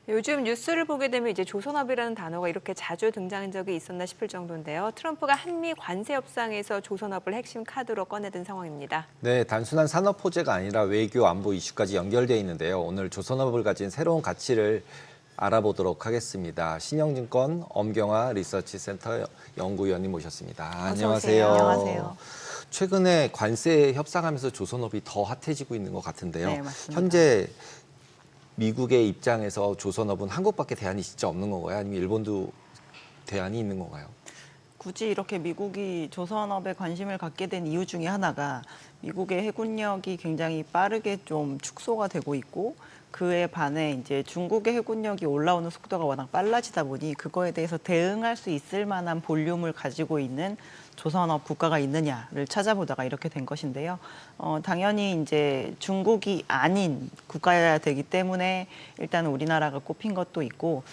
요즘 뉴스를 보게 되면 이제 조선업이라는 단어가 이렇게 자주 등장한 적이 있었나 싶을 정도인데요. 트럼프가 한미 관세 협상에서 조선업을 핵심 카드로 꺼내든 상황입니다. 네, 단순한 산업 호재가 아니라 외교 안보 이슈까지 연결되어 있는데요. 오늘 조선업을 가진 새로운 가치를 알아보도록 하겠습니다. 신영증권 엄경화 리서치센터 연구위원님 모셨습니다. 안녕하세요. 안녕하세요. 최근에 관세 협상하면서 조선업이 더 핫해지고 있는 것 같은데요. 네, 맞습니다. 현재 미국의 입장에서 조선업은 한국밖에 대안이 진짜 없는 건가요? 아니면 일본도 대안이 있는 건가요? 굳이 이렇게 미국이 조선업에 관심을 갖게 된 이유 중에 하나가 미국의 해군력이 굉장히 빠르게 좀 축소가 되고 있고 그에 반해 이제 중국의 해군력이 올라오는 속도가 워낙 빨라지다 보니 그거에 대해서 대응할 수 있을 만한 볼륨을 가지고 있는 조선업 국가가 있느냐를 찾아보다가 이렇게 된 것인데요. 당연히 이제 중국이 아닌 국가여야 되기 때문에 일단 우리나라가 꼽힌 것도 있고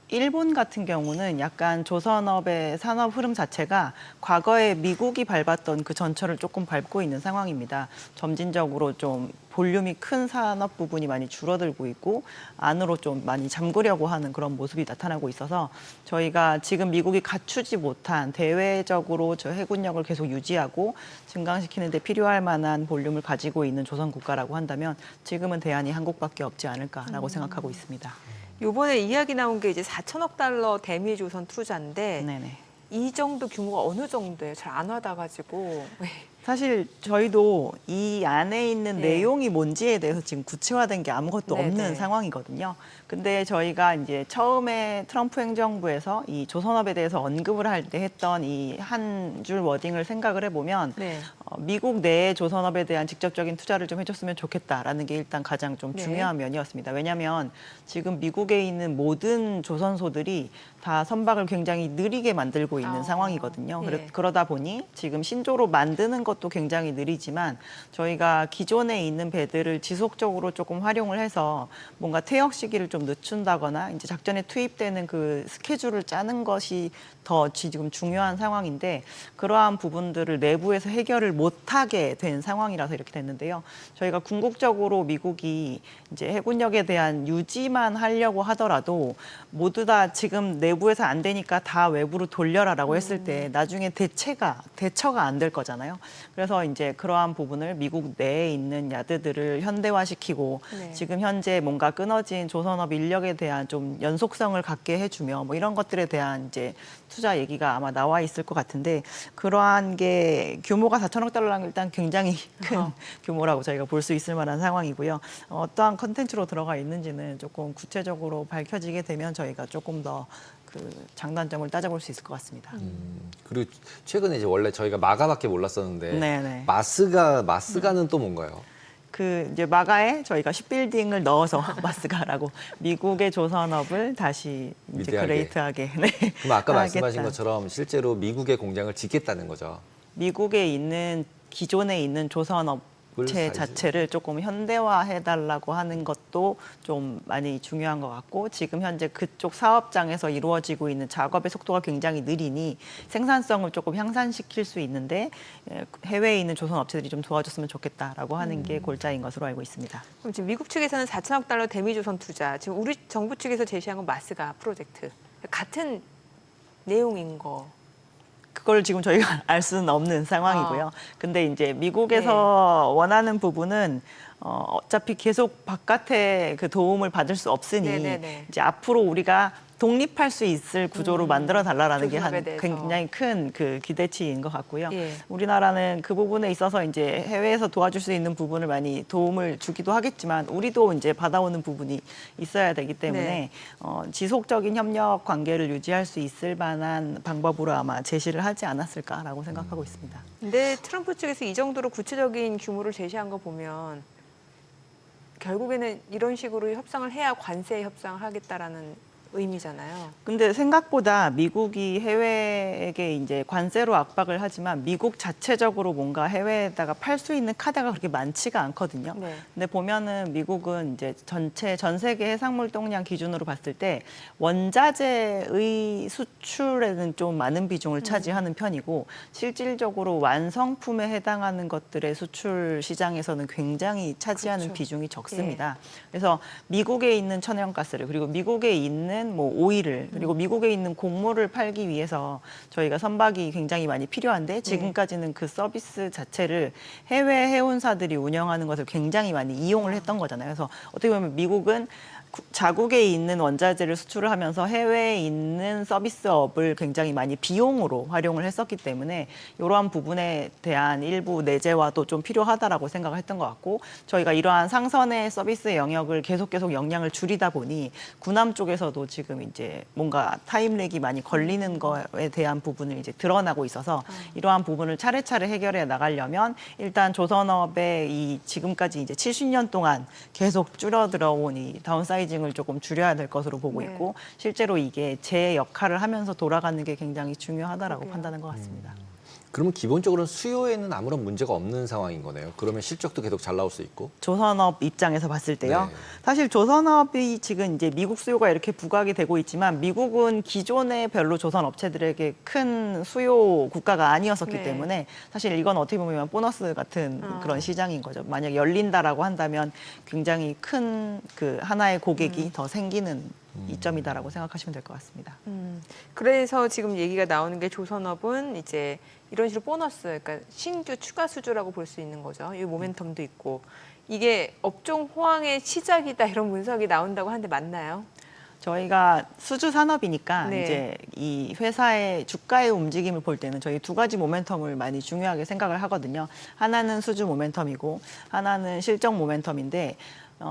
일본 같은 경우는 약간 조선업의 산업 흐름 자체가 과거에 미국이 밟았던 그 전철을 조금 밟고 있는 상황입니다. 점진적으로 좀 볼륨이 큰 산업 부분이 많이 줄어들고 있고 안으로 좀 많이 잠그려고 하는 그런 모습이 나타나고 있어서 저희가 지금 미국이 갖추지 못한 대외적으로 저 해군력을 계속 유지하고 증강시키는 데 필요할 만한 볼륨을 가지고 있는 조선 국가라고 한다면 지금은 대안이 한국밖에 없지 않을까라고 생각하고 있습니다. 이번에 이야기 나온 게 이제 4천억 달러 대미조선 투자인데 네네. 이 정도 규모가 어느 정도예요? 잘 안 와닿아가지고. 사실 저희도 이 안에 있는 네. 내용이 뭔지에 대해서 지금 구체화된 게 아무것도 네네. 없는 상황이거든요. 근데 저희가 이제 처음에 트럼프 행정부에서 이 조선업에 대해서 언급을 할 때 했던 이 한 줄 워딩을 생각을 해보면 네. 미국 내의 조선업에 대한 직접적인 투자를 좀 해줬으면 좋겠다라는 게 일단 가장 좀 네. 중요한 면이었습니다. 왜냐하면 지금 미국에 있는 모든 조선소들이 다 선박을 굉장히 느리게 만들고 있는 상황이거든요. 예. 그러다 보니 지금 신조로 만드는 것도 굉장히 느리지만 저희가 기존에 있는 배들을 지속적으로 조금 활용을 해서 뭔가 퇴역 시기를 좀 늦춘다거나 이제 작전에 투입되는 그 스케줄을 짜는 것이 더 지금 중요한 상황인데 그러한 부분들을 내부에서 해결을 못하게 된 상황이라서 이렇게 됐는데요. 저희가 궁극적으로 미국이 이제 해군력에 대한 유지만 하려고 하더라도 모두 다 지금 내부에서 안 되니까 다 외부로 돌려라라고 했을 때 나중에 대처가 안 될 거잖아요. 그래서 이제 그러한 부분을 미국 내에 있는 야드들을 현대화시키고 네. 지금 현재 뭔가 끊어진 조선업 인력에 대한 좀 연속성을 갖게 해주며 뭐 이런 것들에 대한 이제 투자 얘기가 아마 나와 있을 것 같은데 그러한 게 규모가 4천억 달러라는 일단 굉장히 큰 규모라고 저희가 볼 수 있을 만한 상황이고요. 어떠한 컨텐츠로 들어가 있는지는 조금 구체적으로 밝혀지게 되면 저희가 조금 더 그 장단점을 따져볼 수 있을 것 같습니다. 그리고 최근에 이제 원래 저희가 마가밖에 몰랐었는데 네네. 마스가는 또 뭔가요? 그 이제 마가에 저희가 쉽빌딩을 넣어서 마스가라고 미국의 조선업을 다시 이제 위대하게. 그레이트하게 네. 그럼 아까 말씀하신 하겠다. 것처럼 실제로 미국의 공장을 짓겠다는 거죠. 미국에 있는 기존에 있는 조선업체 사이즈. 자체를 조금 현대화해달라고 하는 것도 좀 많이 중요한 것 같고 지금 현재 그쪽 사업장에서 이루어지고 있는 작업의 속도가 굉장히 느리니 생산성을 조금 향상시킬 수 있는데 해외에 있는 조선업체들이 좀 도와줬으면 좋겠다라고 하는 게 골자인 것으로 알고 있습니다. 그럼 지금 미국 측에서는 4천억 달러 대미조선 투자, 지금 우리 정부 측에서 제시한 건 마스가 프로젝트. 같은 내용인 거. 그걸 지금 저희가 알 수는 없는 상황이고요. 근데 이제 미국에서 네. 원하는 부분은 어차피 계속 바깥에 그 도움을 받을 수 없으니 네네네. 이제 앞으로 우리가 독립할 수 있을 구조로 만들어 달라라는 게 조선업에 한 대해서. 굉장히 큰 그 기대치인 것 같고요. 예. 우리나라는 그 부분에 있어서 이제 해외에서 도와줄 수 있는 부분을 많이 도움을 주기도 하겠지만 우리도 이제 받아오는 부분이 있어야 되기 때문에 네. 지속적인 협력 관계를 유지할 수 있을 만한 방법으로 아마 제시를 하지 않았을까라고 생각하고 있습니다. 근데 트럼프 측에서 이 정도로 구체적인 규모를 제시한 거 보면 결국에는 이런 식으로 협상을 해야 관세 협상을 하겠다라는 의미잖아요. 근데 생각보다 미국이 해외에게 이제 관세로 압박을 하지만 미국 자체적으로 뭔가 해외에다가 팔 수 있는 카드가 그렇게 많지가 않거든요. 네. 근데 보면은 미국은 이제 전 세계 해산물 동량 기준으로 봤을 때 원자재의 수출에는 좀 많은 비중을 차지하는 편이고 실질적으로 완성품에 해당하는 것들의 수출 시장에서는 굉장히 차지하는 그렇죠. 비중이 적습니다. 그래서 미국에 있는 천연가스를 그리고 미국에 있는 뭐 오일을 그리고 미국에 있는 곡물을 팔기 위해서 저희가 선박이 굉장히 많이 필요한데 지금까지는 그 서비스 자체를 해외 해운사들이 운영하는 것을 굉장히 많이 이용을 했던 거잖아요. 그래서 어떻게 보면 미국은 자국에 있는 원자재를 수출을 하면서 해외에 있는 서비스업을 굉장히 많이 비용으로 활용을 했었기 때문에 이러한 부분에 대한 일부 내재화도 좀 필요하다라고 생각을 했던 것 같고 저희가 이러한 상선의 서비스 영역을 계속 역량을 줄이다 보니 군함 쪽에서도 지금 이제 뭔가 타임렉이 많이 걸리는 거에 대한 부분을 이제 드러나고 있어서 이러한 부분을 차례차례 해결해 나가려면 일단 조선업의 이 지금까지 이제 70년 동안 계속 줄어들어온 이 다운사이징을 조금 줄여야 될 것으로 보고 네. 있고 실제로 이게 제 역할을 하면서 돌아가는 게 굉장히 중요하다라고 그러게요. 판단한 것 같습니다. 그러면 기본적으로는 수요에는 아무런 문제가 없는 상황인 거네요. 그러면 실적도 계속 잘 나올 수 있고. 조선업 입장에서 봤을 때요. 네. 사실 조선업이 지금 이제 미국 수요가 이렇게 부각이 되고 있지만 미국은 기존에 별로 조선 업체들에게 큰 수요 국가가 아니었었기 네. 때문에 사실 이건 어떻게 보면 보너스 같은 그런 시장인 거죠. 만약 열린다라고 한다면 굉장히 큰 그 하나의 고객이 더 생기는 이점이다라고 생각하시면 될 것 같습니다. 그래서 지금 얘기가 나오는 게 조선업은 이제 이런 식으로 보너스, 그러니까 신규 추가 수주라고 볼 수 있는 거죠. 이 모멘텀도 있고 이게 업종 호황의 시작이다 이런 분석이 나온다고 하는데 맞나요? 저희가 수주 산업이니까 네. 이제 이 회사의 주가의 움직임을 볼 때는 저희 두 가지 모멘텀을 많이 중요하게 생각을 하거든요. 하나는 수주 모멘텀이고 하나는 실적 모멘텀인데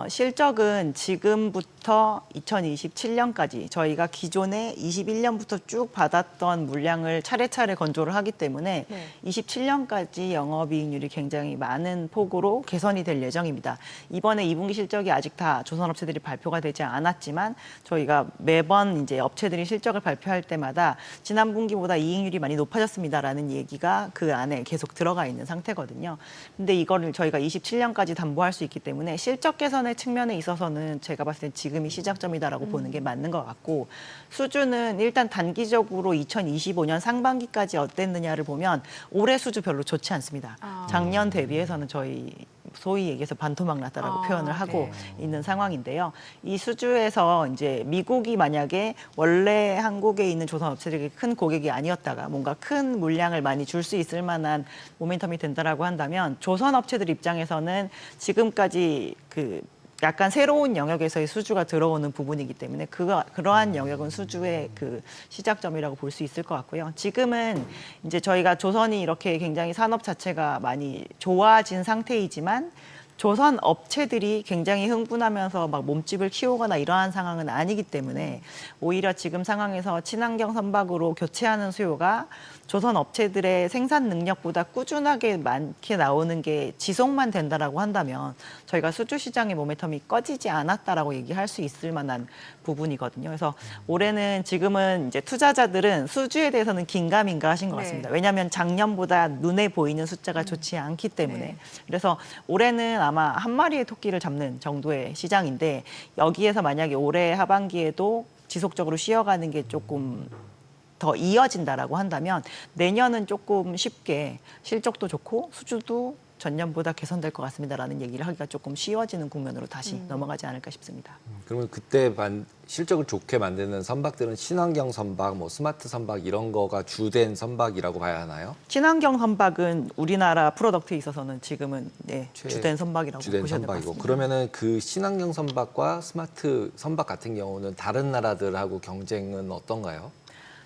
실적은 지금부터 2027년까지 저희가 기존에 21년부터 쭉 받았던 물량을 차례차례 건조를 하기 때문에 네. 27년까지 영업이익률이 굉장히 많은 폭으로 개선이 될 예정입니다. 이번에 2분기 실적이 아직 다 조선업체들이 발표가 되지 않았지만 저희가 매번 이제 업체들이 실적을 발표할 때마다 지난 분기보다 이익률이 많이 높아졌습니다라는 얘기가 그 안에 계속 들어가 있는 상태거든요. 근데 이거를 저희가 27년까지 담보할 수 있기 때문에 실적 개선의 측면에 있어서는 제가 봤을 땐 지금이 시작점이다라고 보는 게 맞는 것 같고 수주는 일단 단기적으로 2025년 상반기까지 어땠느냐를 보면 올해 수주 별로 좋지 않습니다. 작년 대비해서는 저희 소위 얘기해서 반토막 났다라고 표현을 하고 있는 상황인데요. 이 수주에서 이제 미국이 만약에 원래 한국에 있는 조선 업체들이 큰 고객이 아니었다가 뭔가 큰 물량을 많이 줄 수 있을 만한 모멘텀이 된다라고 한다면 조선 업체들 입장에서는 지금까지 그 약간 새로운 영역에서의 수주가 들어오는 부분이기 때문에 그러한 영역은 수주의 그 시작점이라고 볼 수 있을 것 같고요. 지금은 이제 저희가 조선이 이렇게 굉장히 산업 자체가 많이 좋아진 상태이지만 조선 업체들이 굉장히 흥분하면서 막 몸집을 키우거나 이러한 상황은 아니기 때문에 오히려 지금 상황에서 친환경 선박으로 교체하는 수요가 조선 업체들의 생산 능력보다 꾸준하게 많게 나오는 게 지속만 된다라고 한다면 저희가 수주 시장의 모멘텀이 꺼지지 않았다라고 얘기할 수 있을 만한 부분이거든요. 그래서 올해는 지금은 이제 투자자들은 수주에 대해서는 긴가민가 하신 것 같습니다. 왜냐하면 작년보다 눈에 보이는 숫자가 좋지 않기 때문에. 네. 그래서 올해는 아마 한 마리의 토끼를 잡는 정도의 시장인데 여기에서 만약에 올해 하반기에도 지속적으로 쉬어가는 게 조금 더 이어진다라고 한다면 내년은 조금 쉽게 실적도 좋고 수주도 전년보다 개선될 것 같습니다라는 얘기를 하기가 조금 쉬워지는 국면으로 다시 넘어가지 않을까 싶습니다. 그러면 그때 실적을 좋게 만드는 선박들은 친환경 선박, 뭐 스마트 선박 이런 거가 주된 선박이라고 봐야 하나요? 친환경 선박은 우리나라 프로덕트에 있어서는 지금은 네, 주된 선박이라고 주된 보셔야 될 것 선박이고 같습니다. 그러면은 그 친환경 선박과 스마트 선박 같은 경우는 다른 나라들하고 경쟁은 어떤가요?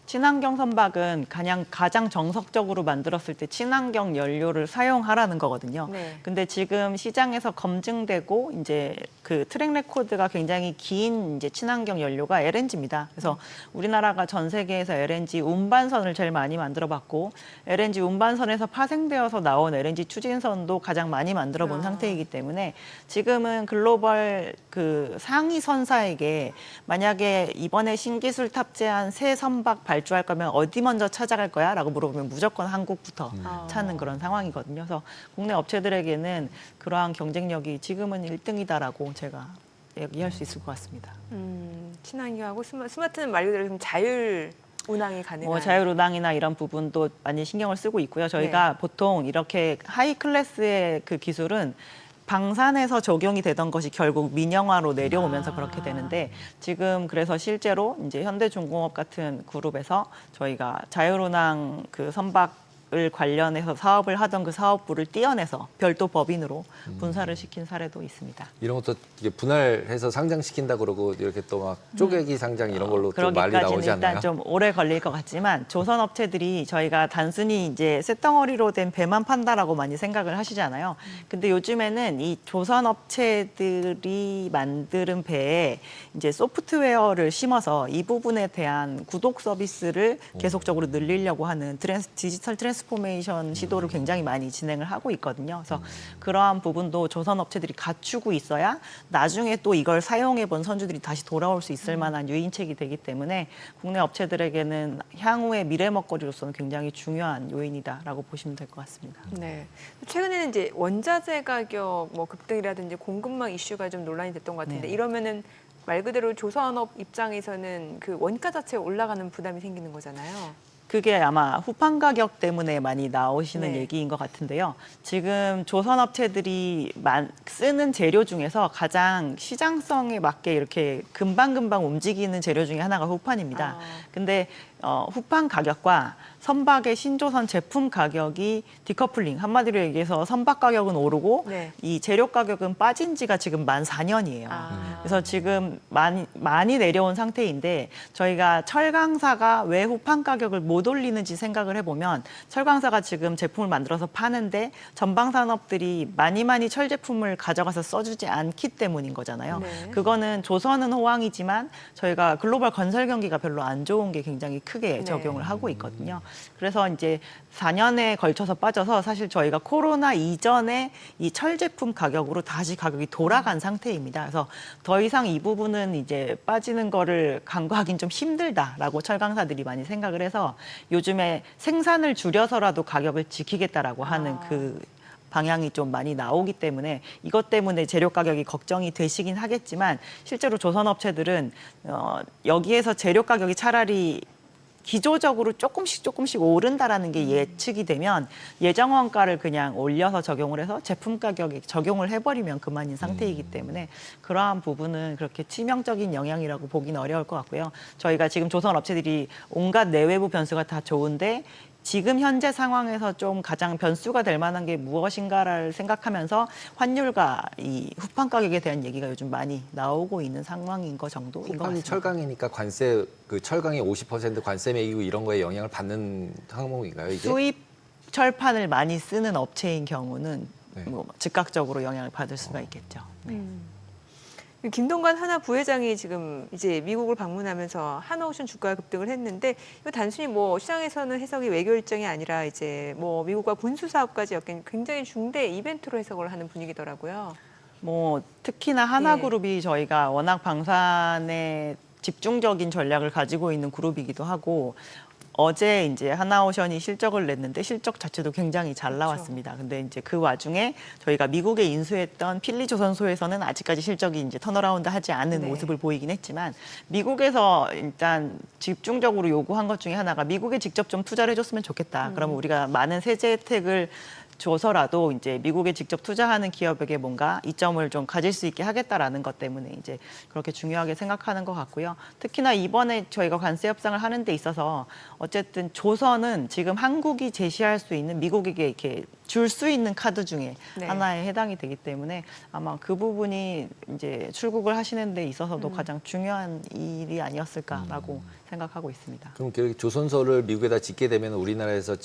친환경 선박은 그냥 가장 정석적으로 만들었을 때 친환경 연료를 사용하라는 거거든요. 네. 근데 지금 시장에서 검증되고 이제 그 트랙 레코드가 굉장히 긴 이제 친환경 연료가 LNG입니다. 그래서 우리나라가 전 세계에서 LNG 운반선을 제일 많이 만들어 봤고 LNG 운반선에서 파생되어서 나온 LNG 추진선도 가장 많이 만들어 본 상태이기 때문에 지금은 글로벌 그 상위 선사에게 만약에 이번에 신기술 탑재한 새 선박 발주할 거면 어디 먼저 찾아갈 거야? 라고 물어보면 무조건 한국부터 찾는 그런 상황이거든요. 그래서 국내 업체들에게는 그러한 경쟁력이 지금은 1등이다라고 제가 얘기할 수 있을 것 같습니다. 친환경하고 스마트는 말 그대로 좀 자율 운항이 가능한. 뭐 자율운항이나 이런 부분도 많이 신경을 쓰고 있고요. 저희가 보통 이렇게 하이 클래스의 그 기술은 방산에서 적용이 되던 것이 결국 민영화로 내려오면서 그렇게 되는데 지금 그래서 실제로 이제 현대중공업 같은 그룹에서 저희가 자율운항 그 선박을 관련해서 사업을 하던 그 사업부를 떼어내서 별도 법인으로 분사를 시킨 사례도 있습니다. 이런 것도 이게 분할해서 상장시킨다 그러고 이렇게 또 막 쪼개기 상장 이런 걸로 또 말이 그러기까지는 나오지 않나요? 일단 좀 오래 걸릴 것 같지만 조선 업체들이 저희가 단순히 이제 쇳덩어리로 된 배만 판다라고 많이 생각을 하시잖아요. 근데 요즘에는 이 조선 업체들이 만드는 배에 이제 소프트웨어를 심어서 이 부분에 대한 구독 서비스를 계속적으로 늘리려고 하는 디지털 트랜스포메이션 시도를 굉장히 많이 진행을 하고 있거든요. 그래서 그러한 부분도 조선 업체들이 갖추고 있어야 나중에 또 이걸 사용해 본 선주들이 다시 돌아올 수 있을 만한 유인책이 되기 때문에 국내 업체들에게는 향후의 미래 먹거리로서는 굉장히 중요한 요인이다라고 보시면 될 것 같습니다. 네. 최근에는 이제 원자재 가격 뭐 급등이라든지 공급망 이슈가 좀 논란이 됐던 것 같은데 네. 이러면은 말 그대로 조선업 입장에서는 그 원가 자체에 올라가는 부담이 생기는 거잖아요. 그게 아마 후판 가격 때문에 많이 나오시는 네. 얘기인 것 같은데요. 지금 조선 업체들이 쓰는 재료 중에서 가장 시장성에 맞게 이렇게 금방금방 움직이는 재료 중에 하나가 후판입니다. 근데 후판 가격과 선박의 신조선 제품 가격이 디커플링, 한마디로 얘기해서 선박 가격은 오르고 네. 이 재료 가격은 빠진 지가 지금 만 4년이에요. 그래서 지금 많이 내려온 상태인데 저희가 철강사가 왜 후판 가격을 못 올리는지 생각을 해보면 철강사가 지금 제품을 만들어서 파는데 전방산업들이 많이 철 제품을 가져가서 써주지 않기 때문인 거잖아요. 네. 그거는 조선은 호황이지만 저희가 글로벌 건설 경기가 별로 안 좋은 게 굉장히 크게 적용을 하고 있거든요. 그래서 이제 4년에 걸쳐서 빠져서 사실 저희가 코로나 이전에 이 철 제품 가격으로 다시 가격이 돌아간 상태입니다. 그래서 더 이상 이 부분은 이제 빠지는 거를 간과하기는 좀 힘들다라고 철강사들이 많이 생각을 해서 요즘에 생산을 줄여서라도 가격을 지키겠다라고 하는 그 방향이 좀 많이 나오기 때문에 이것 때문에 재료 가격이 걱정이 되시긴 하겠지만 실제로 조선업체들은 여기에서 재료 가격이 차라리 기조적으로 조금씩 오른다라는 게 예측이 되면 예정 원가를 그냥 올려서 적용을 해서 제품 가격에 적용을 해버리면 그만인 상태이기 때문에 그러한 부분은 그렇게 치명적인 영향이라고 보기는 어려울 것 같고요. 저희가 지금 조선 업체들이 온갖 내외부 변수가 다 좋은데 지금 현재 상황에서 좀 가장 변수가 될 만한 게 무엇인가를 생각하면서 환율과 이 후판 가격에 대한 얘기가 요즘 많이 나오고 있는 상황인 거 정도인 것 후판이 같습니다. 철강이니까 관세 그 철강이 50% 관세 매기고 이런 거에 영향을 받는 항목인가요, 이게? 수입 철판을 많이 쓰는 업체인 경우는 네. 뭐 즉각적으로 영향을 받을 수가 있겠죠. 네. 김동관 하나 부회장이 지금 이제 미국을 방문하면서 하나오션 주가가 급등을 했는데 이거 단순히 뭐 시장에서는 해석이 외교 일정이 아니라 이제 뭐 미국과 군수 사업까지 엮인 굉장히 중대 이벤트로 해석을 하는 분위기더라고요. 뭐 특히나 하나그룹이 저희가 워낙 방산에 집중적인 전략을 가지고 있는 그룹이기도 하고 어제 이제 하나오션이 실적을 냈는데 실적 자체도 굉장히 잘 나왔습니다. 근데 이제 그 와중에 저희가 미국에 인수했던 필리조선소에서는 아직까지 실적이 이제 턴어라운드 하지 않은 모습을 보이긴 했지만 미국에서 일단 집중적으로 요구한 것 중에 하나가 미국에 직접 좀 투자를 해줬으면 좋겠다. 그러면 우리가 많은 세제 혜택을 줘서라도 이제 미국에 직접 투자하는 기업에게 뭔가 이점을 좀 가질 수 있게 하겠다라는 것 때문에 이제 그렇게 중요하게 생각하는 것 같고요. 특히나 이번에 저희가 관세 협상을 하는 데 있어서 어쨌든 조선은 지금 한국이 제시할 수 있는 미국에게 이렇게 줄 수 있는 카드 중에 네. 하나에 해당이 되기 때문에 아마 그 부분이 이제 출국을 하시는 데 있어서도 가장 중요한 일이 아니었을까라고 생각하고 있습니다. 그럼 조선소를 미국에다 짓게 되면 우리나라에서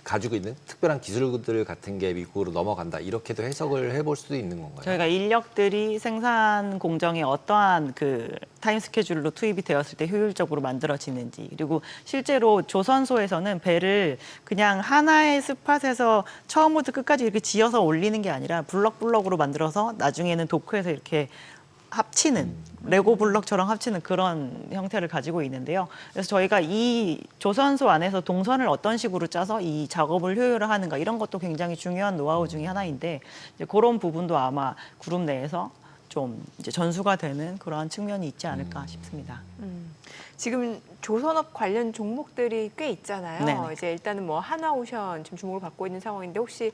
가지고 있는 특별한 기술들 같은 게 미국으로 넘어간다. 이렇게도 해석을 해볼 수도 있는 건가요? 저희가 인력들이 생산 공정에 어떠한 그 타임 스케줄로 투입이 되었을 때 효율적으로 만들어지는지, 그리고 실제로 조선소에서는 배를 그냥 하나의 스팟에서 처음부터 끝까지 이렇게 지어서 올리는 게 아니라 블럭블럭으로 만들어서 나중에는 도크에서 이렇게 합치는 레고 블럭처럼 합치는 그런 형태를 가지고 있는데요. 그래서 저희가 이 조선소 안에서 동선을 어떤 식으로 짜서 이 작업을 효율화하는가 이런 것도 굉장히 중요한 노하우 중에 하나인데 이제 그런 부분도 아마 그룹 내에서 좀 이제 전수가 되는 그러한 측면이 있지 않을까 싶습니다. 지금 조선업 관련 종목들이 꽤 있잖아요. 네네. 이제 일단은 뭐 하나오션 지금 주목을 받고 있는 상황인데 혹시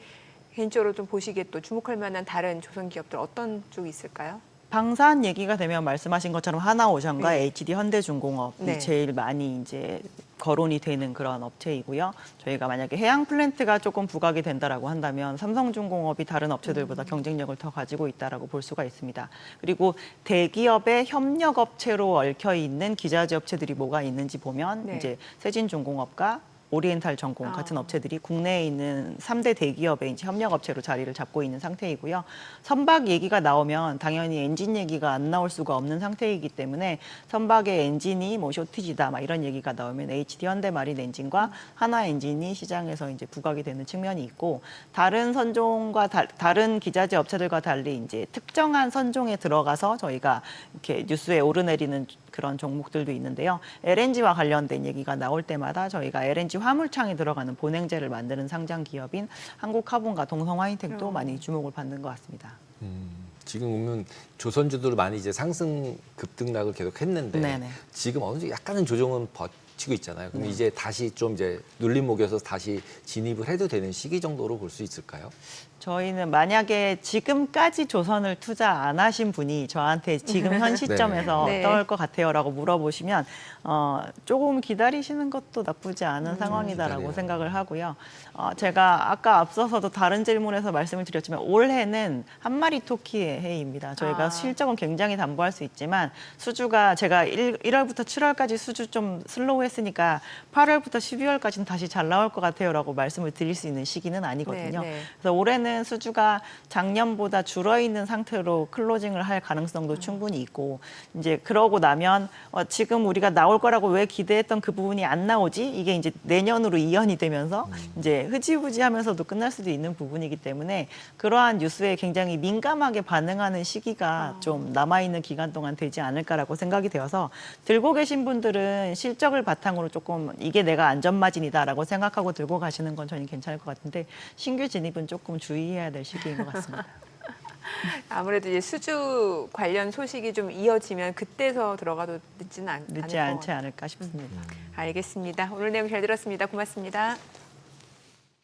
개인적으로 좀 보시기에 또 주목할 만한 다른 조선 기업들 어떤 쪽이 있을까요? 방산 얘기가 되면 말씀하신 것처럼 하나오션과 네. HD 현대중공업이 네. 제일 많이 이제 거론이 되는 그런 업체이고요. 저희가 만약에 해양 플랜트가 조금 부각이 된다라고 한다면 삼성중공업이 다른 업체들보다 경쟁력을 더 가지고 있다라고 볼 수가 있습니다. 그리고 대기업의 협력 업체로 얽혀 있는 기자재 업체들이 뭐가 있는지 보면 네. 이제 세진중공업과 오리엔탈 전공 같은 업체들이 국내에 있는 3대 대기업의 이제 협력업체로 자리를 잡고 있는 상태이고요. 선박 얘기가 나오면 당연히 엔진 얘기가 안 나올 수가 없는 상태이기 때문에 선박의 엔진이 뭐 쇼티지다 막 이런 얘기가 나오면 HD 현대마린 엔진과 하나 엔진이 시장에서 이제 부각이 되는 측면이 있고 다른 선종과 다른 기자재 업체들과 달리 이제 특정한 선종에 들어가서 저희가 이렇게 뉴스에 오르내리는 그런 종목들도 있는데요. LNG와 관련된 얘기가 나올 때마다 저희가 LNG 화물창에 들어가는 본행제를 만드는 상장 기업인 한국카본과 동성화이텍도 많이 주목을 받는 것 같습니다. 지금 보면 조선주들 많이 이제 상승 급등락을 계속 했는데 네네. 지금 어느 정도 약간은 조정은 버티고 있잖아요. 그럼 이제 다시 좀 이제 눌림 목에서 다시 진입을 해도 되는 시기 정도로 볼 수 있을까요? 저희는 만약에 지금까지 조선을 투자 안 하신 분이 저한테 지금 현 시점에서 네. 어떨 것 같아요라고 물어보시면 조금 기다리시는 것도 나쁘지 않은 상황이다라고 기다려요. 생각을 하고요. 제가 아까 앞서서도 다른 질문에서 말씀을 드렸지만 올해는 한 마리 토끼의 해입니다. 저희가 실적은 굉장히 담보할 수 있지만 수주가 제가 1월부터 7월까지 수주 좀 슬로우했으니까 8월부터 12월까지는 다시 잘 나올 것 같아요라고 말씀을 드릴 수 있는 시기는 아니거든요. 네, 네. 그래서 올해는 수주가 작년보다 줄어 있는 상태로 클로징을 할 가능성도 충분히 있고 이제 그러고 나면 지금 우리가 나올 거라고 왜 기대했던 그 부분이 안 나오지? 이게 이제 내년으로 이연이 되면서 이제 흐지부지하면서도 끝날 수도 있는 부분이기 때문에 그러한 뉴스에 굉장히 민감하게 반응하는 시기가 좀 남아있는 기간 동안 되지 않을까라고 생각이 되어서 들고 계신 분들은 실적을 바탕으로 조금 이게 내가 안전마진이다라고 생각하고 들고 가시는 건 저는 괜찮을 것 같은데 신규 진입은 조금 주의해야 될 시기인 것 같습니다. 아무래도 이제 수주 관련 소식이 좀 이어지면 그때서 들어가도 늦지 늦지 않을 것 않지 않을까 싶습니다. 알겠습니다. 오늘 내용 잘 들었습니다. 고맙습니다.